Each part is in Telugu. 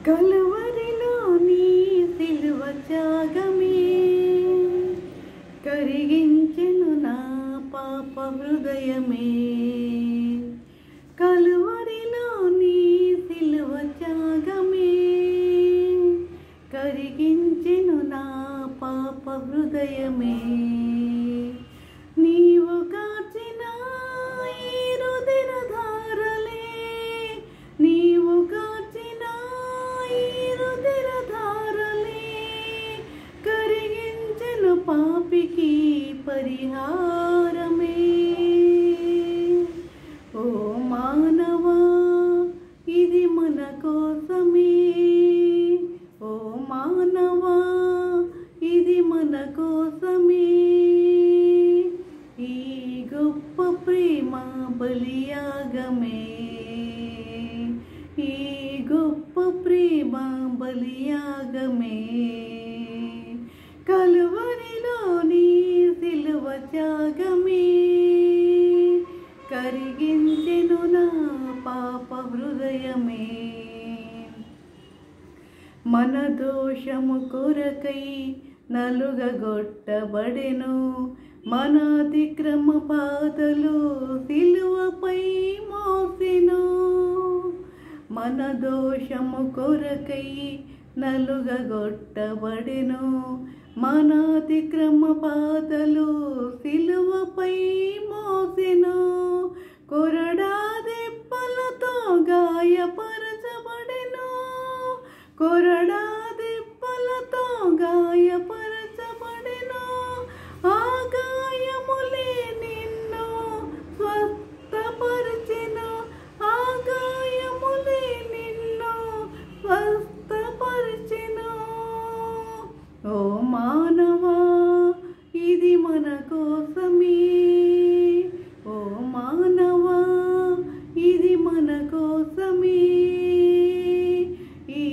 కలువరిలో నీ సిలువ త్యాగమే కరిగించెను నా పాప హృదయమే. కలువరిలో నీ సిలువ త్యాగమే కరిగించెను నా పాప హృదయమే. నీవు కాచిన ఈ రుధిర ధారలే, నీవు కాచిన ఈ రుధిర ధారలే కరిగించెను పాపికి పరిహారమే. ఓ మానవా ఇది మన కోసమే, ఓ మానవా ఇది మన కోసమే. ఈ గొప్ప ప్రేమ బలియాగమే, ఈ గొప్ప ప్రేమ బలియాగమే. కలువరిలో నీ సిలువ త్యాగమే కరిగించెను నా పాప హృదయమే. మన దోషము కొరకై నలుగగొట్టబడెను, మన అతిక్రమ బాధలు సిలువపై మోసెను. మన దోషము కొరకై నలుగగొట్టబడెను, మన అతిక్రమ బాధలు సిలువపై మోసెను. కొరడా దెబ్బలతో గాయపరచబడెను, కొరడా దెబ్బలతో గాయపరచబడెను. ఆ గాయములే నిన్ను స్వస్థపరిచెను, ఆ గాయములే నిన్ను స్వస్థపరిచెను. ఓ మానవా ఇది మన కోసమే, ఓ మానవా ఇది మన కోసమే. ఈ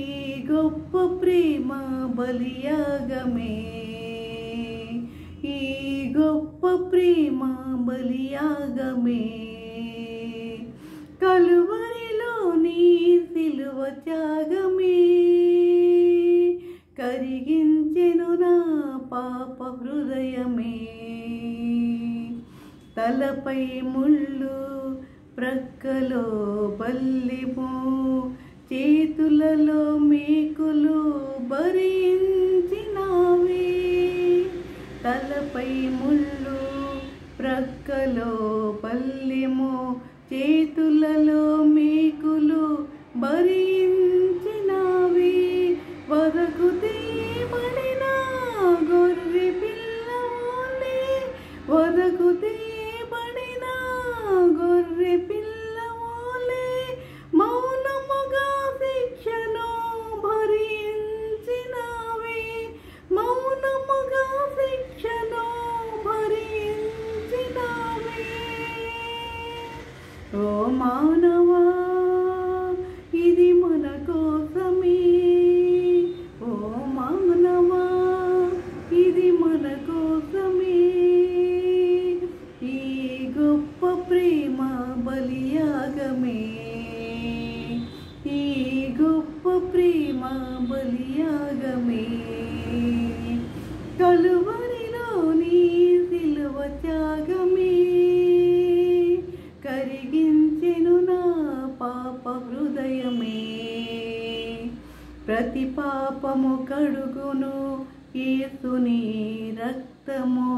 గొప్ప ప్రేమ బలియాగమే, ఈ గొప్ప ప్రేమ బలియాగమే. కలువరిలో నీ సిలువ త్యాగమే కరిగించెను నా పాప హృదయమే. తలపై ముళ్ళు, ప్రక్కలో బల్లెము, చేతులలో మేకులు భరించినావే. తలపై ముళ్ళు, ప్రక్కలో బల్లెము, చేతులలో మేకులు భరించినావే. వదకు తీయబడిన గొర్రె పిల్లవోలే, వదకు తీయబడిన గొర్రె పిల్లవోలే మౌనముగా శిక్షను భరించినావే, మౌనముగా శిక్షను భరించినావే. ఓ మానవా ఇది మన కోసమే, ఓ మానవా ఇది మన కోసమే. ఈ గొప్ప ప్రేమ బలియాగమే, ఈ గొప్ప ప్రేమ బలియాగమే. కలువరిలో నీ సిలువ త్యాగమే కరిగించెను నా పాప హృదయమే. ప్రతి పాపము కడుగును యేసుని రక్తము,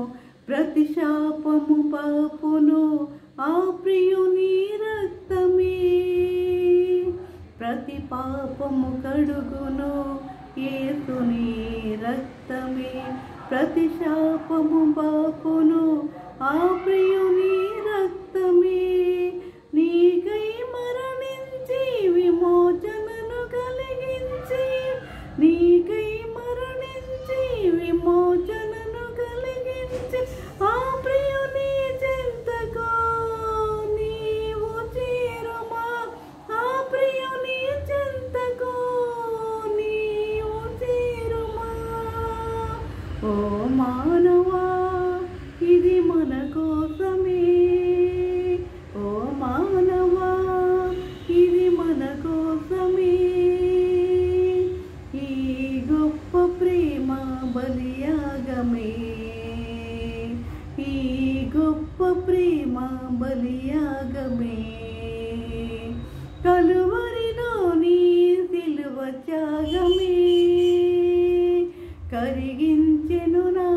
ప్రతి శాపము పాపును ఆ ప్రియుని రక్తమే. ప్రతి పాపము కడుగును యేసుని రక్తమే, ప్రతి శాపము పాపును ఆ ప్రియుని రక్తమే. నీకై మరణించి విమోచనను కలిగించి, నీకై మరణించి విమోచనను కలిగించి ఆ ప్రియుని చెంతకు నీవు చేరుమా, ఆ ప్రియుని చెంతకు నీవు చేరుమా. ఓ మానవా ఇది మన కోసమే, త్యాగమే, కలువరిలోని సిలువ త్యాగమే కరిగించెను నా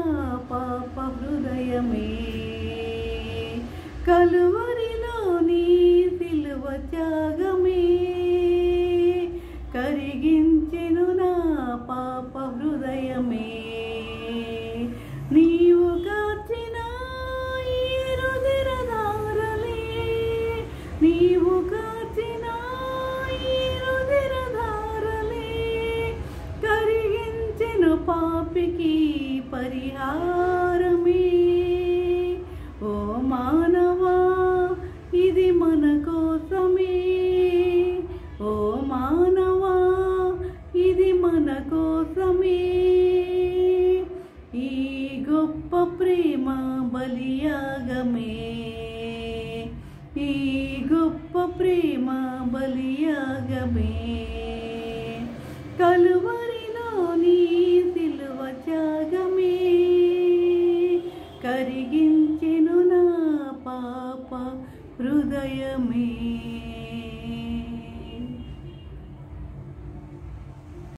పాప హృదయమే, కలువరిలోని సిలువ త్యాగమే కరిగించెను నా పాప హృదయమే. నీవు కాచిన ఈ రుధిరధారలే, నీవు కాచిన ఈ రుధిరధారలే కరిగించెను పాపికి పరిహారమే. ఓ మానవా ఇది మన కోసమే, ఓ మానవా ఇది మన కోసమే. ఈ గొప్ప ప్రేమ బలియాగమే, ఈ గొప్ప ప్రేమ బలియాగమే కలువరిలోని సిలువ త్యాగమే కరిగించెను నా పాప హృదయమే.